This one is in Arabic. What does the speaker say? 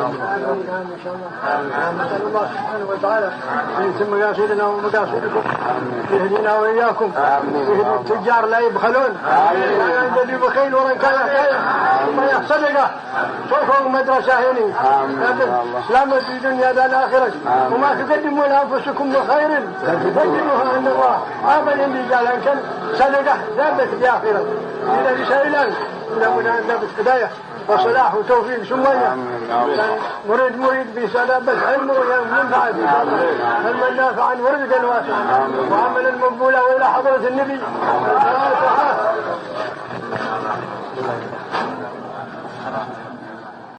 ان شاء الله. نسال الله سبحانه وتعالى ان يتم مقاصدنا ومقاصدكم، يهدينا واياكم، يهدي التجار لا يبخلون، الذي بخيل ورن كان ثم يصدقه صوفهم مدرسه هنا سلامة في الدنيا والآخرة، وما تقدموا لأنفسكم من خير تجدوه عند الله. هذا اللي قال أن كان صدقه ثابت في الآخرة إلى رسائل إلى مناسبة هداية وصلاح وتوفيق سمية. مريد بسلامة علم وينفع علما نافعا ورزقا واسعا وعملا مقبولا وإلى حضرة النبي.